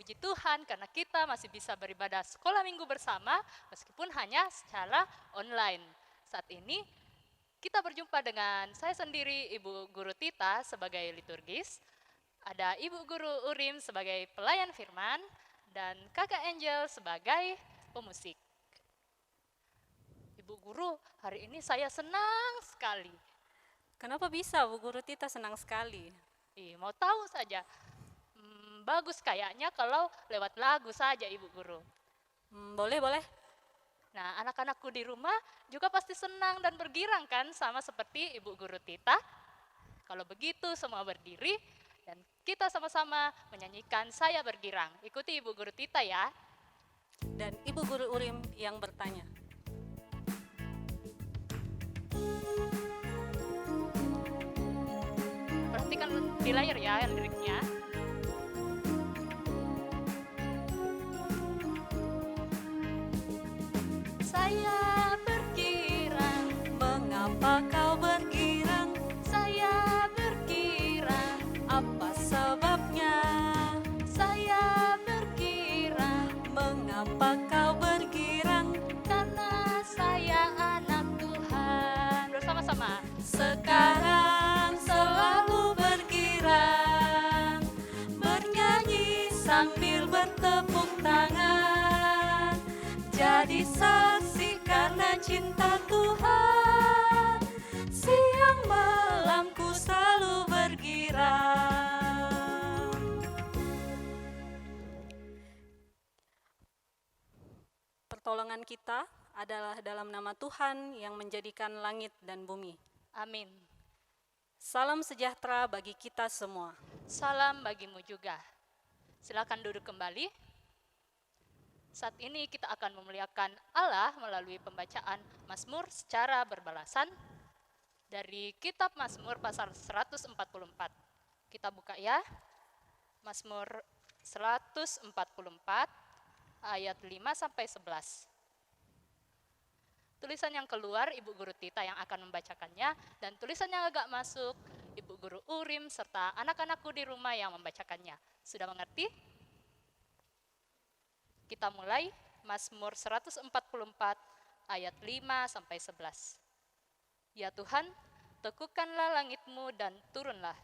Puji Tuhan karena kita masih bisa beribadah sekolah minggu bersama meskipun hanya secara online. Saat ini kita berjumpa dengan saya sendiri, Ibu Guru Tita sebagai liturgis, ada Ibu Guru Urim sebagai pelayan firman, dan Kakak Angel sebagai pemusik. Ibu Guru, hari ini saya senang sekali. Kenapa bisa Bu Guru Tita senang sekali? Mau tahu saja, bagus kayaknya kalau lewat lagu saja Ibu Guru. Boleh, boleh. Nah, anak-anakku di rumah juga pasti senang dan bergirang kan, sama seperti Ibu Guru Tita. Kalau begitu semua berdiri dan kita sama-sama menyanyikan Saya Bergirang. Ikuti Ibu Guru Tita ya. Dan Ibu Guru Urim yang bertanya. Perhatikan di layar ya liriknya. Saya bergirang, Mengapa kau bergirang? saya bergirang, Apa sebabnya? saya bergirang, Mengapa kau bergirang? karena saya anak Tuhan. Bersama-sama. Sekarang selalu bergirang, bernyanyi sambil bertepuk tangan. Jadi saksi karena cinta Tuhan, siang malamku selalu bergirang. Pertolongan kita adalah dalam nama Tuhan yang menjadikan langit dan bumi. Amin. Salam sejahtera bagi kita semua. Salam bagimu juga. Silakan duduk kembali. Saat ini kita akan memuliakan Allah melalui pembacaan Mazmur secara berbalasan dari kitab Mazmur pasal 144. Kita buka ya. Mazmur 144 ayat 5 sampai 11. Tulisan yang keluar Ibu Guru Tita yang akan membacakannya, dan tulisan yang agak masuk Ibu Guru Urim serta anak-anakku di rumah yang membacakannya. Sudah mengerti? Kita mulai Mazmur 144 ayat 5 sampai 11. Ya Tuhan, teguhkanlah langitmu dan turunlah.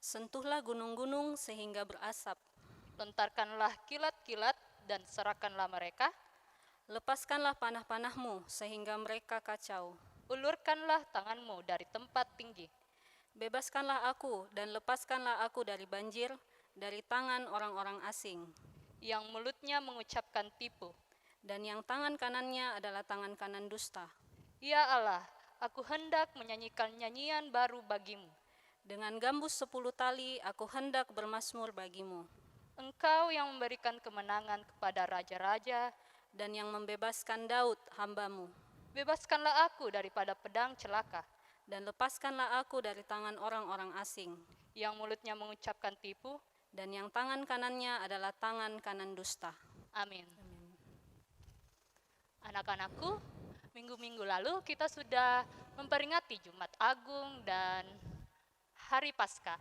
Sentuhlah gunung-gunung sehingga berasap. Lontarkanlah kilat-kilat dan serahkanlah mereka. Lepaskanlah panah-panahmu sehingga mereka kacau. Ulurkanlah tanganmu dari tempat tinggi. Bebaskanlah aku dan lepaskanlah aku dari banjir, dari tangan orang-orang asing. Yang mulutnya mengucapkan tipu. Dan yang tangan kanannya adalah tangan kanan dusta. Ya Allah, aku hendak menyanyikan nyanyian baru bagimu. Dengan gambus 10 tali aku hendak bermazmur bagimu. Engkau yang memberikan kemenangan kepada raja-raja, dan yang membebaskan Daud hambamu. bebaskanlah aku daripada pedang celaka. Dan lepaskanlah aku dari tangan orang-orang asing. Yang mulutnya mengucapkan tipu, dan yang tangan kanannya adalah tangan kanan dusta. amin. Anak-anakku, minggu-minggu lalu kita sudah memperingati Jumat Agung dan Hari Paskah.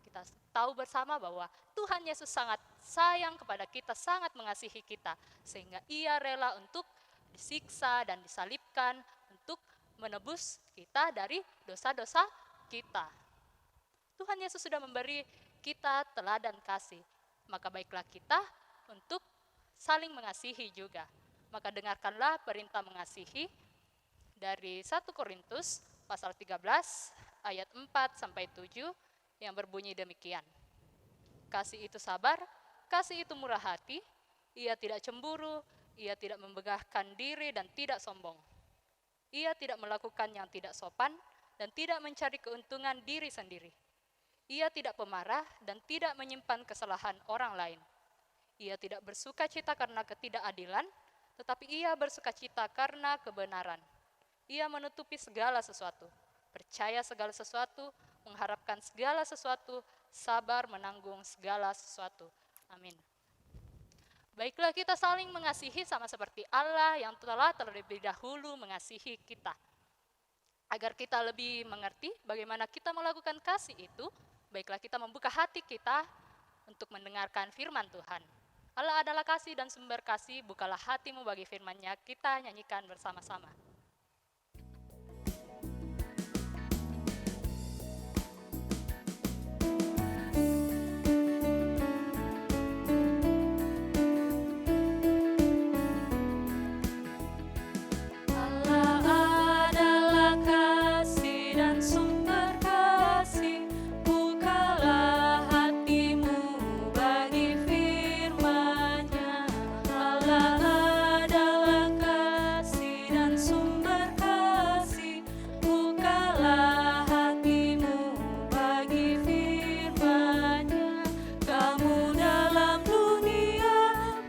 Kita tahu bersama bahwa Tuhan Yesus sangat sayang kepada kita, sangat mengasihi kita, sehingga Ia rela untuk disiksa dan disalibkan untuk menebus kita dari dosa-dosa kita. Tuhan Yesus sudah memberi kita teladan kasih, maka baiklah kita untuk saling mengasihi juga. Maka dengarkanlah perintah mengasihi dari 1 Korintus pasal 13 ayat 4 sampai 7 yang berbunyi demikian. Kasih itu sabar, kasih itu murah hati, ia tidak cemburu, ia tidak membegahkan diri dan tidak sombong. Ia tidak melakukan yang tidak sopan dan tidak mencari keuntungan diri sendiri. Ia tidak pemarah dan tidak menyimpan kesalahan orang lain. Ia tidak bersuka cita karena ketidakadilan, tetapi ia bersuka cita karena kebenaran. Ia menutupi segala sesuatu, percaya segala sesuatu, mengharapkan segala sesuatu, sabar menanggung segala sesuatu. Amin. Baiklah, kita saling mengasihi sama seperti Allah yang telah terlebih dahulu mengasihi kita. Agar kita lebih mengerti bagaimana kita melakukan kasih itu, baiklah kita membuka hati kita untuk mendengarkan firman Tuhan. Allah adalah kasih dan sumber kasih, bukalah hatimu bagi firman-Nya. Kita nyanyikan bersama-sama. Allah adalah kasih dan sumber kasih, bukalah hatimu bagi firman-Nya. Allah adalah kasih dan sumber kasih, bukalah hatimu bagi firman-Nya. Kamu dalam dunia,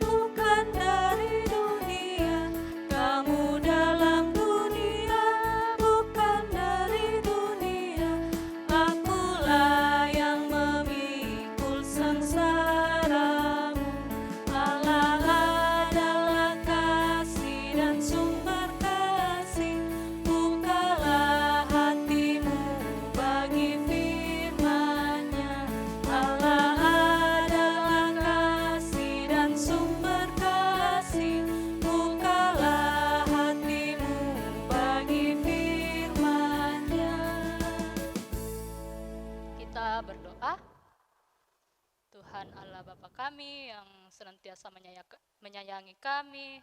bukan dari dunia. Kamu dalam dunia, bukan dari dunia. Akulah yang memikul sengsaramu. Allah adalah kasih dan sumber kasih, bukalah hatimu bagi firman-Nya. Allah adalah kasih dan sumber kasih, bukalah hatimu bagi firman-Nya. Kita berdoa. Tuhan Allah Bapa kami yang senantiasa menyayangi kami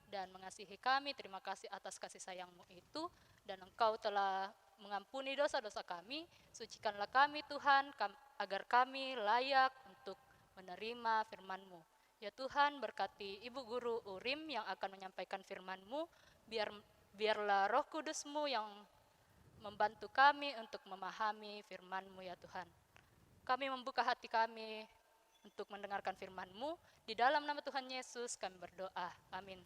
dan mengasihi kami, terima kasih atas kasih sayang-Mu itu, dan Engkau telah mengampuni dosa-dosa kami. Sucikanlah kami Tuhan, agar kami layak untuk menerima firman-Mu. Ya Tuhan, berkati Ibu Guru Urim yang akan menyampaikan firman-Mu, biarlah Roh Kudus-Mu yang membantu kami untuk memahami firman-Mu ya Tuhan. Kami membuka hati kami untuk mendengarkan firman-Mu. Di dalam nama Tuhan Yesus kami berdoa. Amin.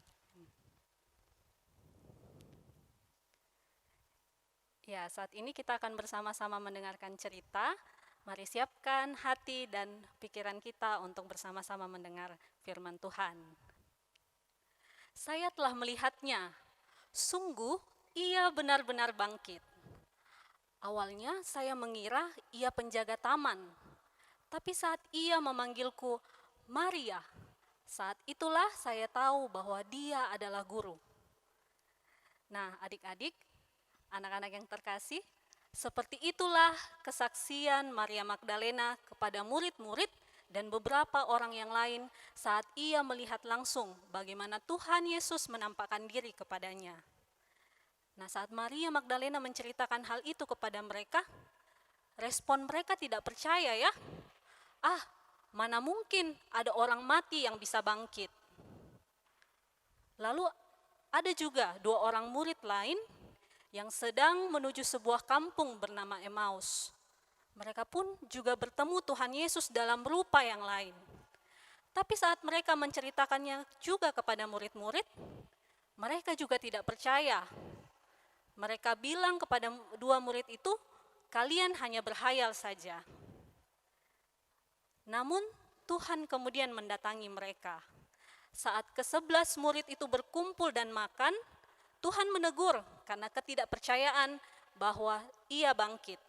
Ya, saat ini kita akan bersama-sama mendengarkan cerita. Mari siapkan hati dan pikiran kita untuk bersama-sama mendengar firman Tuhan. Saya telah melihatnya, sungguh ia benar-benar bangkit. Awalnya saya mengira ia penjaga taman, tapi saat ia memanggilku, Maria, saat itulah saya tahu bahwa dia adalah guru. Nah, adik-adik, anak-anak yang terkasih, seperti itulah kesaksian Maria Magdalena kepada murid-murid dan beberapa orang yang lain saat ia melihat langsung bagaimana Tuhan Yesus menampakkan diri kepadanya. Nah, saat Maria Magdalena menceritakan hal itu kepada mereka, respon mereka tidak percaya ya. Mana mungkin ada orang mati yang bisa bangkit. Lalu ada juga 2 orang murid lain yang sedang menuju sebuah kampung bernama Emmaus. Mereka pun juga bertemu Tuhan Yesus dalam rupa yang lain. Tapi saat mereka menceritakannya juga kepada murid-murid, mereka juga tidak percaya. Mereka bilang kepada 2 murid itu, kalian hanya berhayal saja. Namun Tuhan kemudian mendatangi mereka. Saat ke-11 murid itu berkumpul dan makan, Tuhan menegur karena ketidakpercayaan bahwa ia bangkit.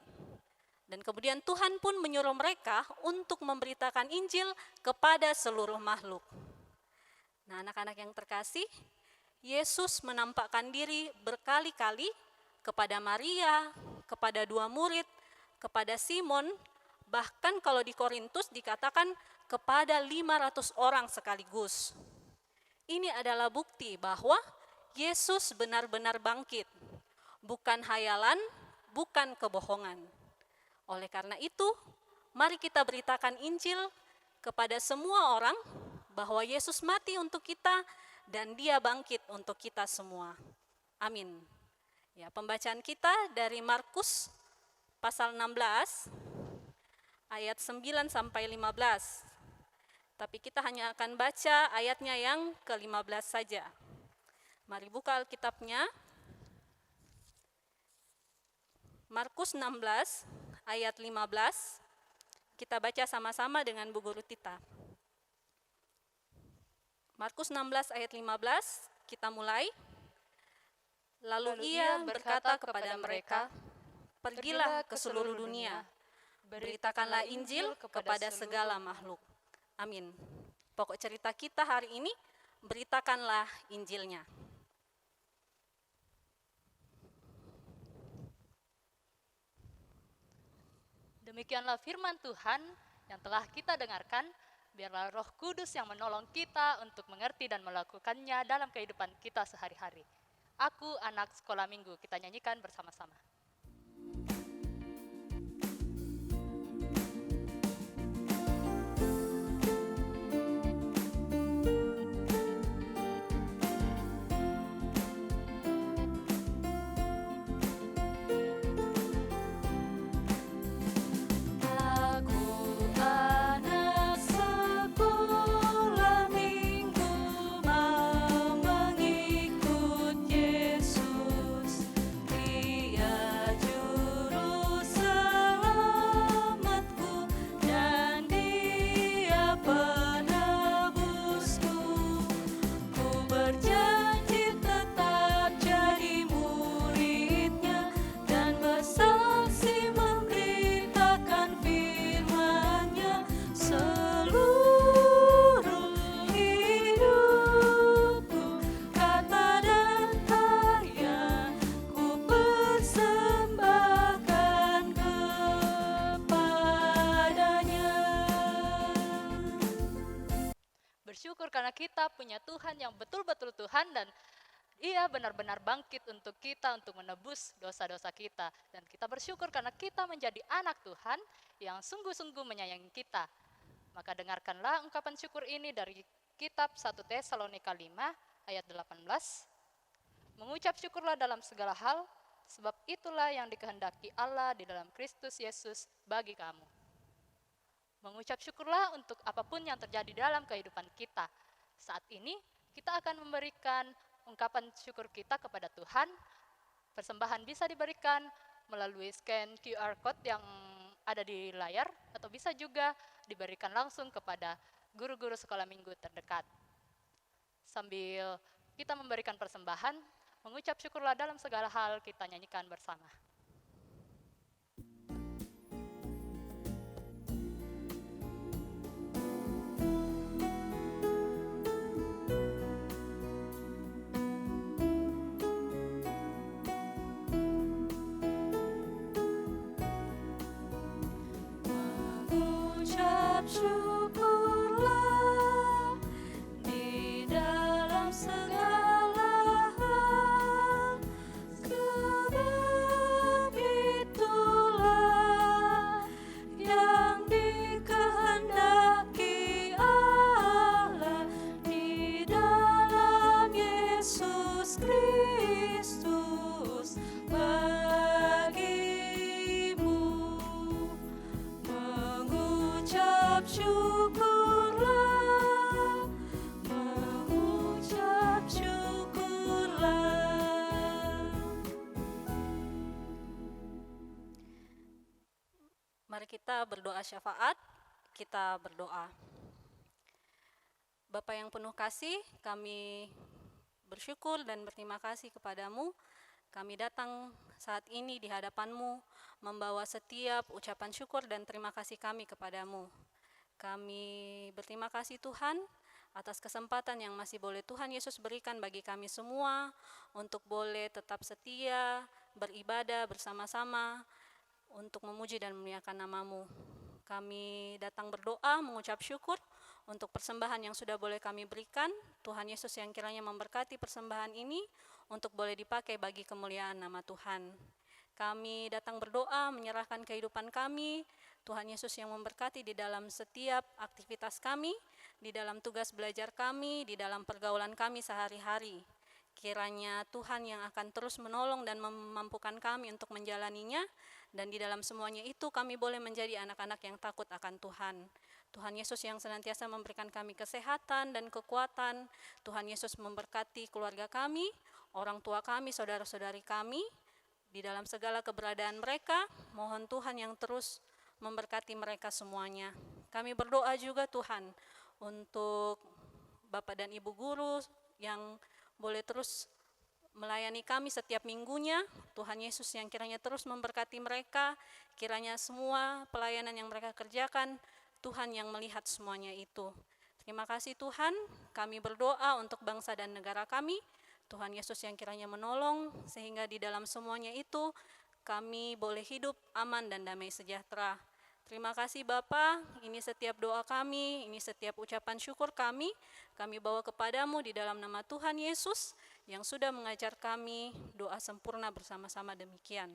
Dan kemudian Tuhan pun menyuruh mereka untuk memberitakan Injil kepada seluruh makhluk. Nah, anak-anak yang terkasih, Yesus menampakkan diri berkali-kali kepada Maria, kepada 2 murid, kepada Simon, bahkan kalau di Korintus dikatakan kepada 500 orang sekaligus. Ini adalah bukti bahwa Yesus benar-benar bangkit, bukan hayalan, bukan kebohongan. Oleh karena itu, mari kita beritakan Injil kepada semua orang bahwa Yesus mati untuk kita dan Dia bangkit untuk kita semua. Amin. Ya, pembacaan kita dari Markus pasal 16 ayat 9 sampai 15. Tapi kita hanya akan baca ayatnya yang ke-15 saja. Mari buka Alkitabnya. Markus 16 ayat 15. Kita baca sama-sama dengan Bu Guru Tita. Markus 16 ayat 15, kita mulai. Lalu ia berkata kepada mereka, pergilah ke seluruh dunia, beritakanlah Injil kepada segala makhluk. Amin. Pokok cerita kita hari ini, beritakanlah Injilnya. Demikianlah firman Tuhan yang telah kita dengarkan. Biarlah Roh Kudus yang menolong kita untuk mengerti dan melakukannya dalam kehidupan kita sehari-hari. Aku anak sekolah minggu, kita nyanyikan bersama-sama. Bersyukur karena kita punya Tuhan yang betul-betul Tuhan dan Ia benar-benar bangkit untuk kita untuk menebus dosa-dosa kita. Dan kita bersyukur karena kita menjadi anak Tuhan yang sungguh-sungguh menyayangi kita. Maka dengarkanlah ungkapan syukur ini dari kitab 1 Tesalonika 5 ayat 18. Mengucap syukurlah dalam segala hal, sebab itulah yang dikehendaki Allah di dalam Kristus Yesus bagi kamu. Mengucap syukurlah untuk apapun yang terjadi dalam kehidupan kita. Saat ini kita akan memberikan ungkapan syukur kita kepada Tuhan. Persembahan bisa diberikan melalui scan QR code yang ada di layar, atau bisa juga diberikan langsung kepada guru-guru sekolah minggu terdekat. Sambil kita memberikan persembahan, mengucap syukurlah dalam segala hal, kita nyanyikan bersama. Syukurlah di dalam segala hal, sebab itulah yang dikehendaki Allah di dalam Yesus Kristus bagimu. Mengucap syukurlah, mengucap syukurlah. Mari kita berdoa syafaat, kita berdoa. Bapa yang penuh kasih, kami bersyukur dan berterima kasih kepadamu. Kami datang saat ini di hadapan-Mu, membawa setiap ucapan syukur dan terima kasih kami kepadamu. Kami berterima kasih Tuhan atas kesempatan yang masih boleh Tuhan Yesus berikan bagi kami semua untuk boleh tetap setia, beribadah bersama-sama, untuk memuji dan memuliakan nama-Mu. Kami datang berdoa, mengucap syukur untuk persembahan yang sudah boleh kami berikan. Tuhan Yesus yang kiranya memberkati persembahan ini untuk boleh dipakai bagi kemuliaan nama Tuhan. Kami datang berdoa, menyerahkan kehidupan kami, Tuhan Yesus yang memberkati di dalam setiap aktivitas kami, di dalam tugas belajar kami, di dalam pergaulan kami sehari-hari. Kiranya Tuhan yang akan terus menolong dan memampukan kami untuk menjalaninya, dan di dalam semuanya itu kami boleh menjadi anak-anak yang takut akan Tuhan. Tuhan Yesus yang senantiasa memberikan kami kesehatan dan kekuatan. Tuhan Yesus memberkati keluarga kami, orang tua kami, saudara-saudari kami, di dalam segala keberadaan mereka. Mohon Tuhan yang terus memberkati mereka semuanya. Kami berdoa juga Tuhan untuk Bapak dan Ibu guru yang boleh terus melayani kami setiap minggunya. Tuhan Yesus yang kiranya terus memberkati mereka, kiranya semua pelayanan yang mereka kerjakan, Tuhan yang melihat semuanya itu. Terima kasih Tuhan, kami berdoa untuk bangsa dan negara kami. Tuhan Yesus yang kiranya menolong, sehingga di dalam semuanya itu kami boleh hidup aman dan damai sejahtera. Terima kasih Bapa, ini setiap doa kami, ini setiap ucapan syukur kami bawa kepadamu di dalam nama Tuhan Yesus yang sudah mengajar kami doa sempurna bersama-sama demikian.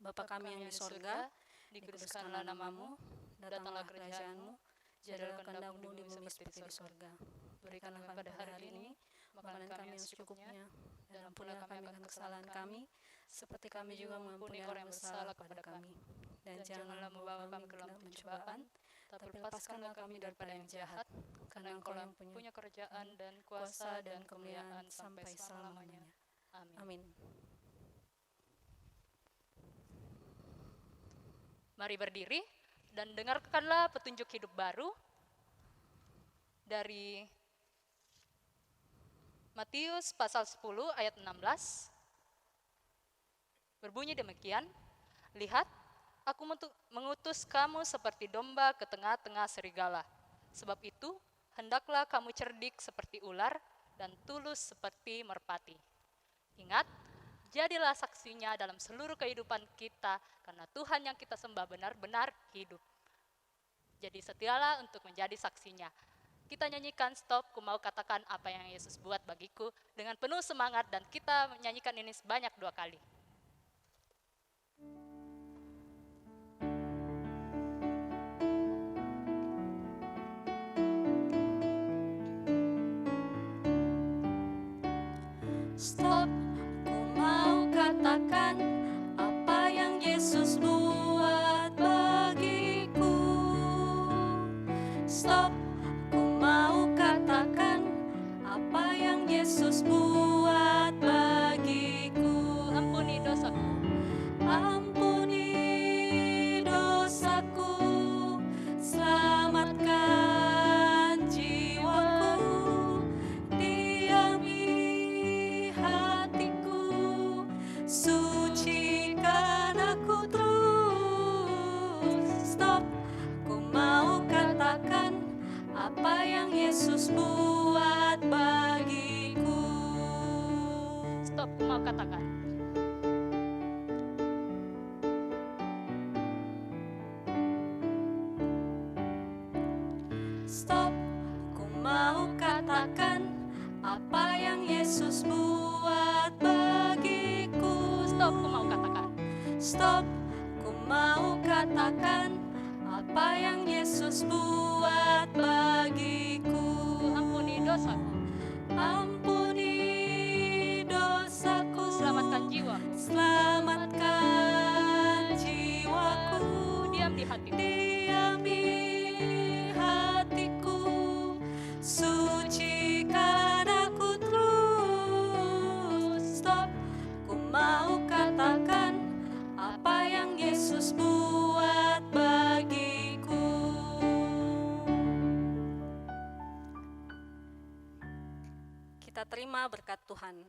Bapa kami yang di sorga, dikuduskanlah namamu, datanglah kerajaanmu, jadilah kehendak-Mu di bumi seperti di sorga. Berikanlah kami pada hari ini makanan kami yang secukupnya, dan ampunilah kami akan kesalahan kami, seperti kami juga mengampuni orang yang bersalah kepada kami. Dan janganlah membawa kami ke dalam pencobaan, tapi lepaskanlah kami daripada yang jahat, karena Engkau yang punya kerajaan dan kuasa dan kemuliaan sampai selama-lamanya. Amin. Amin. Mari berdiri dan dengarkanlah petunjuk hidup baru dari Matius pasal 10 ayat 16. Berbunyi demikian, lihat, aku mengutus kamu seperti domba ke tengah-tengah serigala. Sebab itu, hendaklah kamu cerdik seperti ular dan tulus seperti merpati. Ingat, jadilah saksinya dalam seluruh kehidupan kita, karena Tuhan yang kita sembah benar-benar hidup. Jadi setialah untuk menjadi saksinya. Kita nyanyikan stop, ku mau katakan apa yang Yesus buat bagiku dengan penuh semangat, dan kita menyanyikan ini sebanyak 2 kali. Stop, ku mau katakan apa yang Yesus buat bagiku. Stop, ku mau katakan apa yang Yesus buat bagiku. Ampuni dosaku, Ampuni dosaku, selamatkan jiwaku, diami hatiku, sucikan aku terus. Stop, ku mau katakan apa yang Yesus buat bagiku. stop, ku mau katakan. Stop, ku mau katakan apa yang Yesus buat bagiku. Stop, ku mau katakan. Stop, ku mau katakan apa yang Yesus buat bagiku. Ampuni dosaku, Ampuni dosaku, selamatkan jiwaku, selamatkan jiwaku, diam di hatiku, diami hatiku, sucikan aku terus. Stop, ku mau katakan apa yang Yesus buat bagiku. Kita terima berkat Tuhan.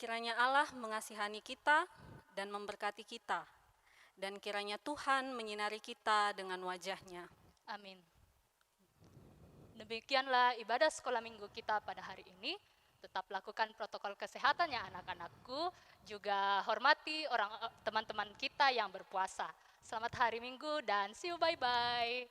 Kiranya Allah mengasihani kita dan memberkati kita, dan kiranya Tuhan menyinari kita dengan wajah-Nya. amin. Demikianlah ibadah sekolah minggu kita pada hari ini. Tetap lakukan protokol kesehatan ya anak-anakku, juga hormati teman-teman kita yang berpuasa. Selamat hari Minggu dan see you, bye-bye.